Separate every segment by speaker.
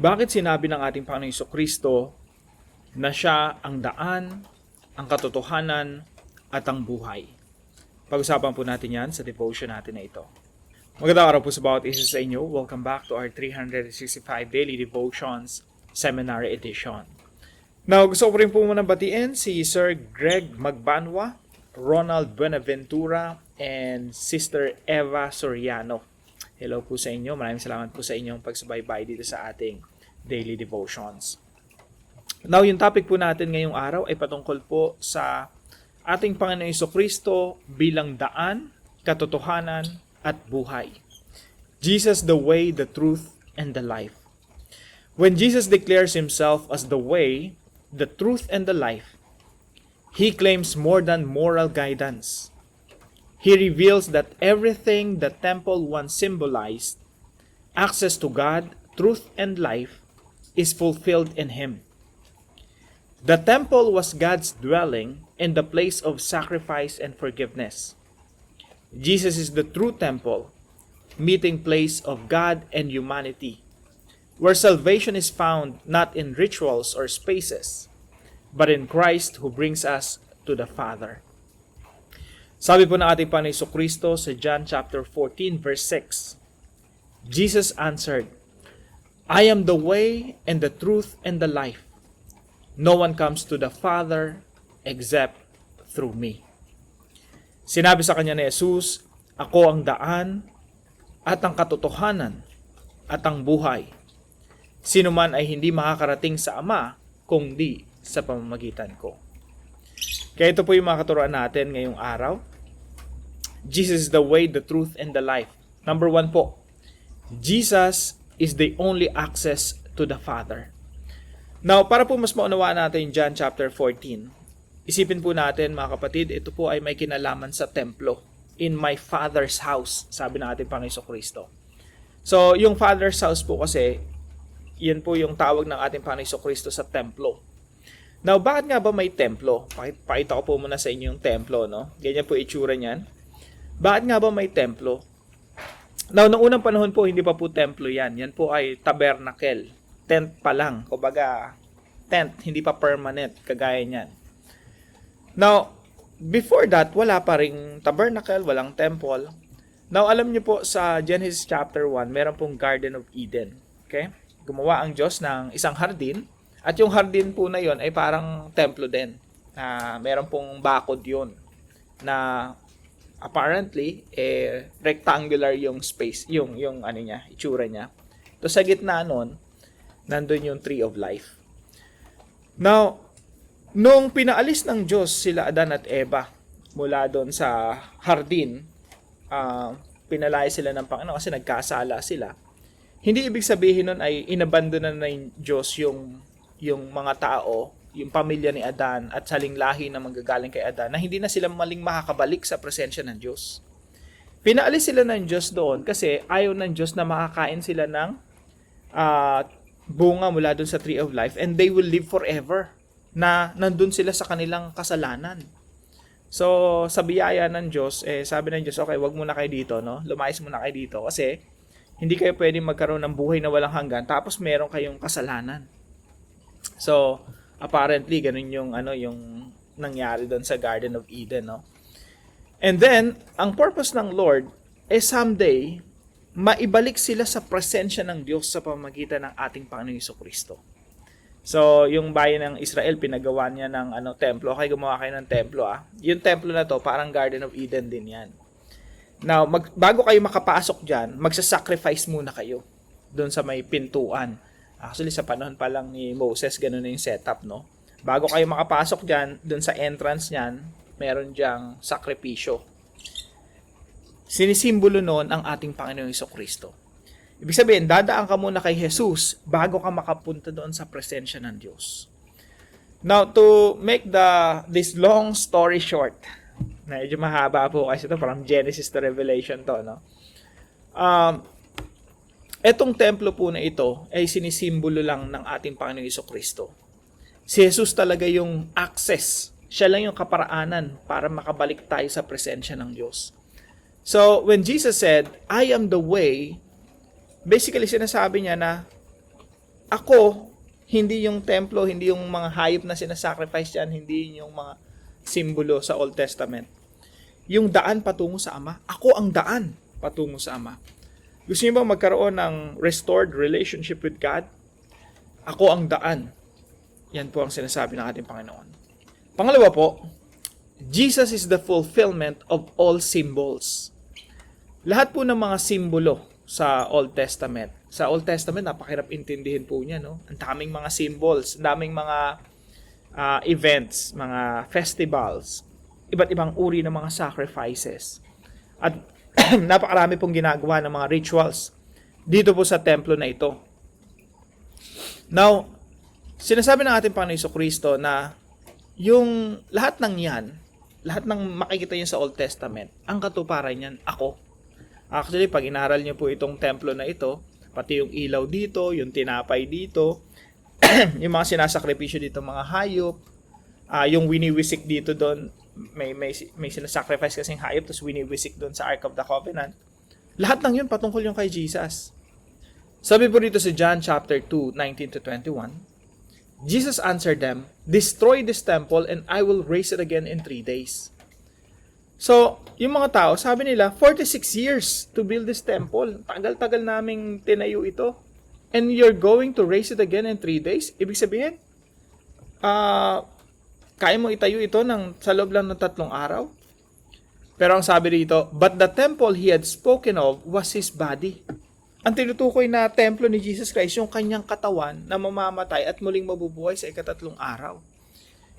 Speaker 1: Bakit sinabi ng ating Panginoong Jesucristo na siya ang daan, ang katotohanan, at ang buhay? Pag-usapan po natin yan sa devotion natin na ito. Magandang araw po sa bawat isa sa inyo. Welcome back to our 365 Daily Devotions Seminary Edition. Now, gusto ko rin po muna batiin si Sir Greg Magbanwa, Ronald Buenaventura, and Sister Eva Soriano. Hello po sa inyo. Maraming salamat po sa inyong pagsubaybay dito sa ating daily devotions. Now, yung topic po natin ngayong araw ay patungkol po sa ating Panginoong Jesucristo bilang daan, katotohanan, at buhay. Jesus, the way, the truth, and the life. When Jesus declares himself as the way, the truth, and the life, he claims more than moral guidance. He reveals that everything the temple once symbolized, access to God, truth, and life, is fulfilled in him. The temple was God's dwelling and the place of sacrifice and forgiveness. Jesus is the true temple, meeting place of God and humanity, where salvation is found not in rituals or spaces, but in Christ who brings us to the Father. Sabi po ng ating Panginoon Jesucristo sa John chapter 14 verse 6, Jesus answered, I am the way and the truth and the life. No one comes to the Father except through me. Sinabi sa kanya ni Jesus, ako ang daan at ang katotohanan at ang buhay. Sino man ay hindi makakarating sa Ama kung di sa pamamagitan ko. Kaya ito po yung mga katuruan natin ngayong araw. Jesus is the way, the truth, and the life. Number 1 po, Jesus is the only access to the Father. Now, para po mas maunawaan natin John chapter 14, isipin po natin mga kapatid, ito po ay may kinalaman sa templo. In my Father's house, sabi ng ating Panginoon Jesucristo. So, yung Father's house po kasi, yan po yung tawag ng ating Panginoon Jesucristo sa templo. Now, bakit nga ba may templo? Pakita ko po muna sa inyo yung templo, no? Ganyan po itsura niyan. Bakit nga ba may templo? Now, noong unang panahon po, hindi pa po templo yan. Yan po ay tabernacle. Tent pa lang. Kumbaga, tent, hindi pa permanent. Kagaya niyan. Now, before that, wala pa ring tabernacle, walang temple. Now, alam niyo po sa Genesis chapter 1, meron pong Garden of Eden. Okay? Gumawa ang Diyos ng isang hardin. At yung hardin po na yon ay parang templo din. Meron pong bakod yun na apparently rectangular yung space, yung ano niya, itsura niya. To sa gitna nun, nandun yung tree of life. Now, nung pinaalis ng Diyos sila Adan at Eva mula doon sa hardin, pinalaya sila ng Panginoon kasi nagkasala sila. Hindi ibig sabihin nun ay inabandonan na ng Diyos yung mga tao, yung pamilya ni Adan at saling lahi na manggagaling kay Adan, na hindi na sila maling makakabalik sa presensya ng Diyos. Pinaalis sila ng Diyos doon kasi ayaw ng Diyos na makakain sila ng bunga mula doon sa tree of life and they will live forever na nandun sila sa kanilang kasalanan. So, sa biyaya ng Diyos, sabi ng Diyos, okay, wag muna kayo dito, no? Lumayas muna kayo dito kasi hindi kayo pwedeng magkaroon ng buhay na walang hanggan tapos meron kayong kasalanan. So, apparently, ganun yung nangyari doon sa Garden of Eden, no? And then, ang purpose ng Lord someday maibalik sila sa presensya ng Diyos sa pamamagitan ng ating Panginoong Jesucristo. So, yung bayan ng Israel, pinagawa niya ng templo. Okay, gumawa kayo ng templo, Yung templo na to, parang Garden of Eden din yan. Now, bago kayo makapasok dyan, magsasacrifice muna kayo doon sa may pintuan. Actually, sa panahon pa lang ni Moses, ganun na yung setup, no? Bago kayo makapasok dyan, doon sa entrance niyan, meron diyang sakripisyo. Sinisimbolo noon ang ating Panginoong Jesucristo. Ibig sabihin, dadaan ka muna kay Jesus bago ka makapunta doon sa presensya ng Diyos. Now, to make this long story short, medyo mahaba po kasi ito, from Genesis to Revelation to, no? Etong templo po na ito ay sinisimbolo lang ng ating Panginoong Jesucristo. Si Jesus talaga yung access. Siya lang yung kaparaanan para makabalik tayo sa presensya ng Diyos. So, when Jesus said, I am the way, basically sinasabi niya na ako, hindi yung templo, hindi yung mga hayop na sinasacrifice yan, hindi yung mga simbolo sa Old Testament. Yung daan patungo sa Ama. Ako ang daan patungo sa Ama. Gusto niyo ba magkaroon ng restored relationship with God? Ako ang daan. Yan po ang sinasabi ng ating Panginoon. Pangalawa po, Jesus is the fulfillment of all symbols. Lahat po ng mga simbolo sa Old Testament. Sa Old Testament, napakahirap intindihin po niya, no? Ang daming mga symbols, ang daming mga events, mga festivals, iba't ibang uri ng mga sacrifices. At napakarami pong ginagawa ng mga rituals dito po sa templo na ito. Now, sinasabi ng ating Panginoon Jesucristo na yung lahat ng yan, lahat ng makikita niyo sa Old Testament, ang katuparan niyan, ako. Actually, pag inaral niyo po itong templo na ito, pati yung ilaw dito, yung tinapay dito, yung mga sinasakripisyo dito, mga hayop, yung winiwisik dito doon, may sinasacrifice kasing hayop, tapos winiwisik doon sa Ark of the Covenant. Lahat ng yun patungkol yung kay Jesus. Sabi po dito sa John chapter 2, 19-21, Jesus answered them, "Destroy this temple and I will raise it again in 3 days." So, yung mga tao, sabi nila, 46 years to build this temple. Tagal-tagal naming tinayo ito. And you're going to raise it again in 3 days? Ibig sabihin, kaya mo itayo ito sa loob lang ng 3 araw? Pero ang sabi dito, but the temple he had spoken of was his body. Ang tinutukoy na templo ni Jesus Christ, yung kanyang katawan na mamamatay at muling mabubuhay sa ika-3 araw.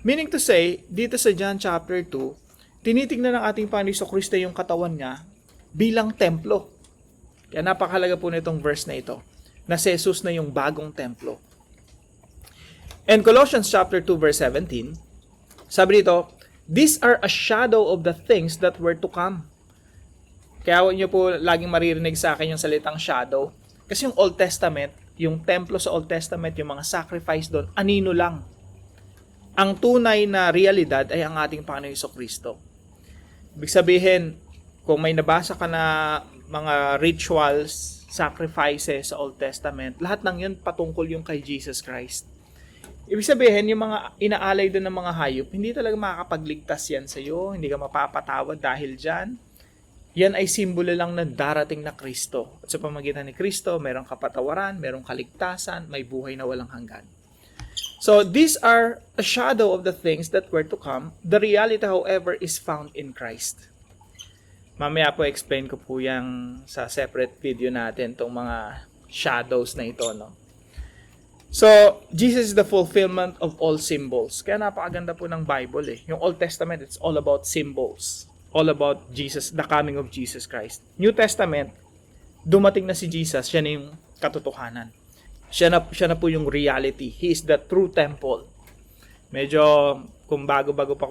Speaker 1: Meaning to say, dito sa John chapter 2, tinitingnan ng ating Panginoon Jesucristo yung katawan niya bilang templo. Kaya napakahalaga po nitong verse na ito, na si Jesus na yung bagong templo. And Colossians chapter 2 verse 17, sabi dito, "These are a shadow of the things that were to come." Kaya huwag niyo po laging maririnig sa akin yung salitang shadow. Kasi yung Old Testament, yung templo sa Old Testament, yung mga sacrifice doon, anino lang. Ang tunay na realidad ay ang ating Panginoon Jesucristo. Ibig sabihin, kung may nabasa ka na mga rituals, sacrifices sa Old Testament, lahat ng yun patungkol yung kay Jesus Christ. Ibig sabihin, yung mga inaalay doon ng mga hayop, hindi talaga makakapagligtas yan sa iyo, hindi ka mapapatawad dahil dyan. Yan ay simbolo lang ng darating na Kristo. At sa pamagitan ni Kristo, merong kapatawaran, merong kaligtasan, may buhay na walang hanggan. So, these are a shadow of the things that were to come. The reality, however, is found in Christ. Mamaya po explain ko po yan sa separate video natin, itong mga shadows na ito, no? So, Jesus is the fulfillment of all symbols. Kaya napakaganda po ng Bible, eh. Yung Old Testament, it's all about symbols. All about Jesus, the coming of Jesus Christ. New Testament, dumating na si Jesus, siya na yung katotohanan. Siya na po yung reality. He is the true temple. Medyo, kung bago-bago pa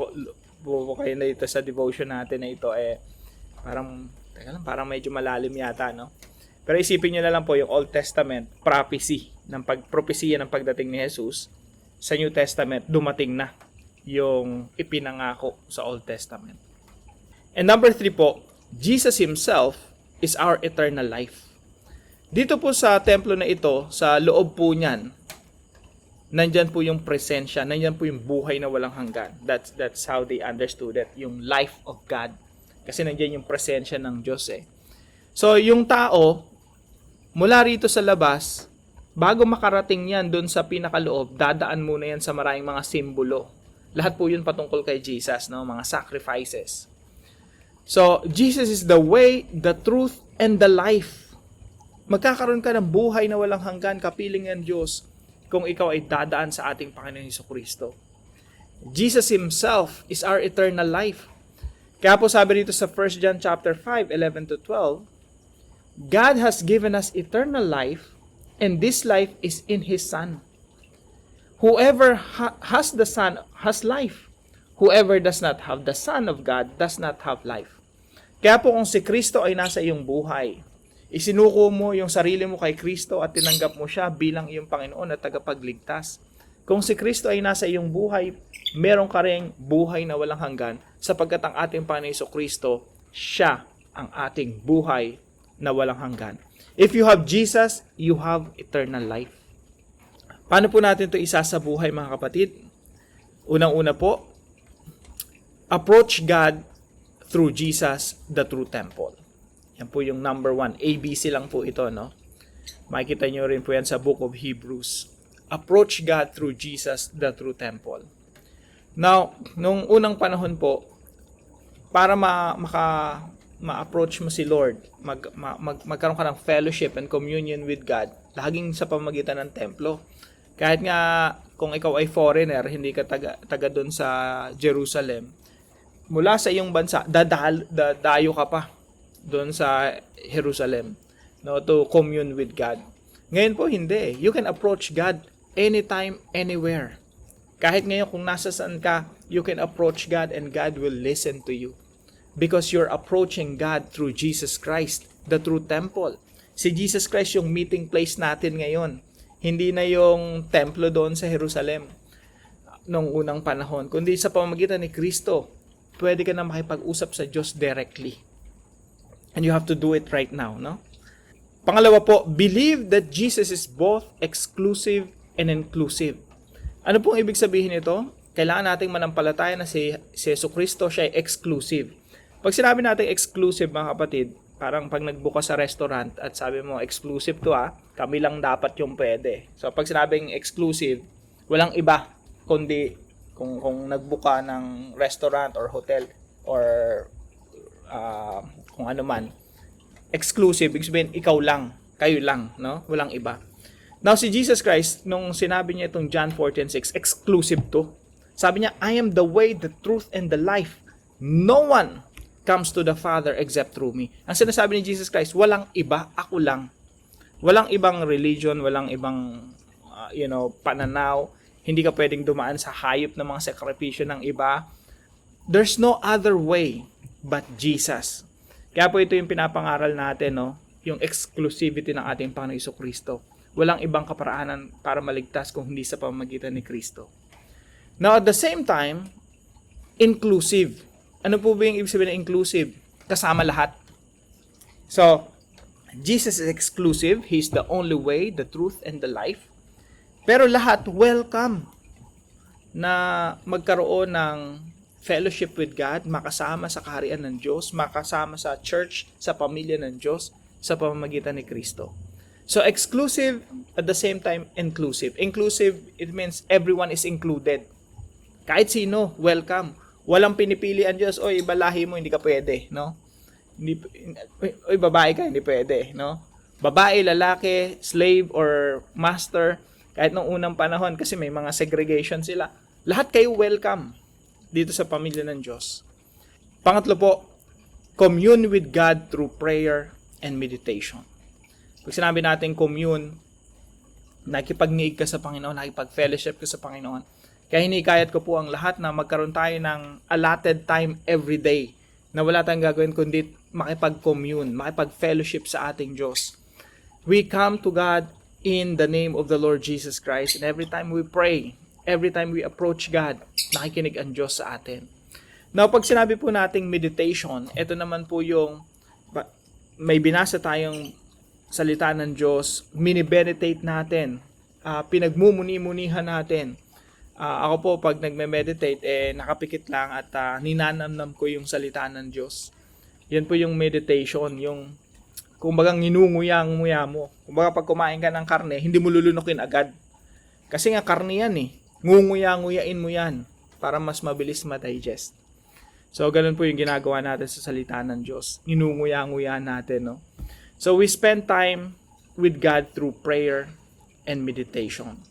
Speaker 1: po kayo na ito sa devotion natin na ito, parang medyo malalim yata, no? Pero isipin nyo na lang po yung Old Testament, prophecy, propesya ng pagdating ni Jesus. Sa New Testament, dumating na yung ipinangako sa Old Testament. And number 3 po, Jesus Himself is our eternal life. Dito po sa templo na ito, sa loob po niyan, nandyan po yung presensya, nandyan po yung buhay na walang hanggan. That's how they understood it, yung life of God. Kasi nandyan yung presensya ng Diyos, eh. So, yung tao, mula rito sa labas, bago makarating yan doon sa pinakaloob, dadaan muna yan sa maraming mga simbolo. Lahat po yun patungkol kay Jesus, no? Mga sacrifices. So, Jesus is the way, the truth, and the life. Magkakaroon ka ng buhay na walang hanggan, kapiling ng Diyos, kung ikaw ay dadaan sa ating Panginoon Jesucristo. Jesus Himself is our eternal life. Kaya po sabi dito sa 1 John chapter 5, 11-12, God has given us eternal life, and this life is in His Son. Whoever has the Son has life. Whoever does not have the Son of God does not have life. Kaya po kung si Kristo ay nasa iyong buhay, isinuko mo yung sarili mo kay Kristo at tinanggap mo siya bilang iyong Panginoon at tagapagligtas. Kung si Kristo ay nasa iyong buhay, meron ka ring buhay na walang hanggan sapagkat ang ating Panginoon Jesucristo, siya ang ating buhay na walang hanggan. If you have Jesus, you have eternal life. Paano po natin ito isasabuhay mga kapatid? Unang-una po, approach God through Jesus, the true temple. Yan po yung number 1. ABC lang po ito, no? Makikita nyo rin po yan sa Book of Hebrews. Approach God through Jesus, the true temple. Now, nung unang panahon po, para ma-approach mo si Lord, magkaroon ka ng fellowship and communion with God, laging sa pamamagitan ng templo. Kahit nga kung ikaw ay foreigner, hindi ka taga doon sa Jerusalem, mula sa iyong bansa, dadayo ka pa doon sa Jerusalem, no, to commune with God. Ngayon po hindi. You can approach God anytime, anywhere. Kahit ngayon kung nasa saan ka, you can approach God and God will listen to you. Because you're approaching God through Jesus Christ, the true temple. Si Jesus Christ yung meeting place natin ngayon. Hindi na yung templo doon sa Jerusalem noong unang panahon, kundi sa pamamagitan ni Kristo, pwede ka na makipag-usap sa Diyos directly. And you have to do it right now, no? Pangalawa po, believe that Jesus is both exclusive and inclusive. Ano pong ibig sabihin nito? Kailangan nating manampalataya na si Jesucristo, siya ay exclusive. Pag sinabi natin exclusive, mga kapatid, parang pag nagbuka sa restaurant at sabi mo, exclusive to kami lang dapat yung pwede. So pag sinabing exclusive, walang iba, kundi kung nagbuka ng restaurant or hotel or kung ano man, exclusive, ibig sabihin, ikaw lang, kayo lang, no? Walang iba. Now, si Jesus Christ, nung sinabi niya itong John 14:6, exclusive to. Sabi niya, I am the way, the truth, and the life. No one comes to the Father except through me. Ang sinasabi ni Jesus Christ, walang iba, ako lang. Walang ibang religion, walang ibang pananaw. Hindi ka pwedeng dumaan sa hayop ng mga sakripisyo ng iba. There's no other way but Jesus. Kaya po ito yung pinapangaral natin, no? Yung exclusivity ng ating Panginoon Jesucristo. Walang ibang kaparaanan para maligtas kung hindi sa pamamagitan ni Kristo. Now, at the same time, inclusive. Ano po ba yung ibig sabihin ng inclusive? Kasama lahat. So, Jesus is exclusive. He's the only way, the truth, and the life. Pero lahat welcome na magkaroon ng fellowship with God, makasama sa kaharian ng Diyos, makasama sa church, sa pamilya ng Diyos, sa pamamagitan ni Kristo. So, exclusive, at the same time, inclusive. Inclusive, it means everyone is included. Kahit sino, welcome. Walang pinipilian Diyos, oy, iba lahi mo, hindi ka pwede, no? Oy, babae ka, hindi pwede, no? Babae, lalaki, slave, or master, kahit nung unang panahon, kasi may mga segregation sila. Lahat kayo welcome dito sa pamilya ng Diyos. Pangatlo po, commune with God through prayer and meditation. Pag sinabi natin commune, nakipag-niig ka sa Panginoon, nakipag-fellowship ka sa Panginoon. Kaya hinikayat ko po ang lahat na magkaroon tayo ng allotted time every day na wala tayong gagawin kundi makipag-commune, makipag-fellowship sa ating Diyos. We come to God in the name of the Lord Jesus Christ, and every time we pray, every time we approach God, nakikinig ang Diyos sa atin. Now, pag sinabi po nating meditation, ito naman po yung may binasa tayong salita ng Diyos, minimeditate natin, pinagmumuni-munihan natin. Ako po, pag nagme-meditate, nakapikit lang at ninanamnam ko yung salita ng Diyos. Yan po yung meditation, yung kumbaga nginunguya-nguya mo. Kumbaga pag kumain ka ng karne, hindi mo lulunukin agad. Kasi nga karne yan ngunguya-nguyain mo yan para mas mabilis ma-digest. So, ganun po yung ginagawa natin sa salita ng Diyos. Nginunguya-nguya natin, no? So, we spend time with God through prayer and meditation.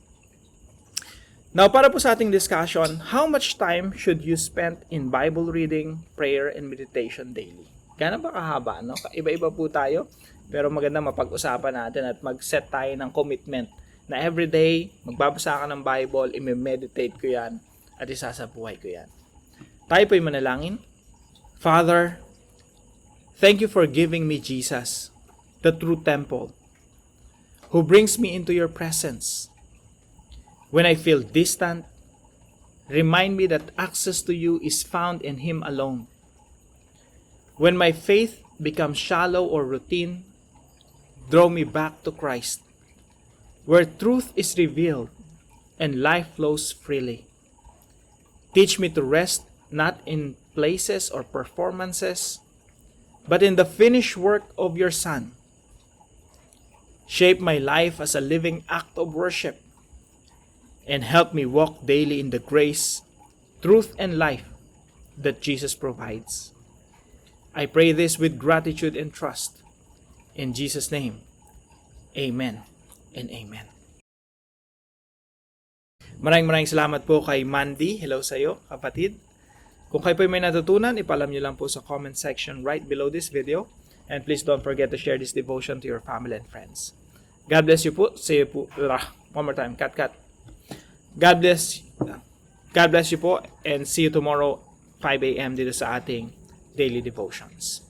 Speaker 1: Now, para po sa ating discussion, how much time should you spend in Bible reading, prayer, and meditation daily? Gano'n ba kahaba, no? Iba-iba po tayo, pero maganda mapag-usapan natin at mag-set tayo ng commitment na everyday, magbabasa ka ng Bible, i-meditate ko yan, at isasabuhay ko yan. Tayo po'y manalangin. Father, thank you for giving me Jesus, the true temple, who brings me into your presence. When I feel distant, remind me that access to you is found in Him alone. When my faith becomes shallow or routine, draw me back to Christ, where truth is revealed and life flows freely. Teach me to rest not in places or performances, but in the finished work of your Son. Shape my life as a living act of worship, and help me walk daily in the grace, truth, and life that Jesus provides. I pray this with gratitude and trust. In Jesus' name, Amen and Amen. Maraming salamat po kay Mandy. Hello sa iyo, kapatid. Kung kayo po may natutunan, ipalam nyo lang po sa comment section right below this video. And please don't forget to share this devotion to your family and friends. God bless you po. See you po. One more time. Cut. God bless you po, and see you tomorrow 5 a.m. dito sa ating daily devotions.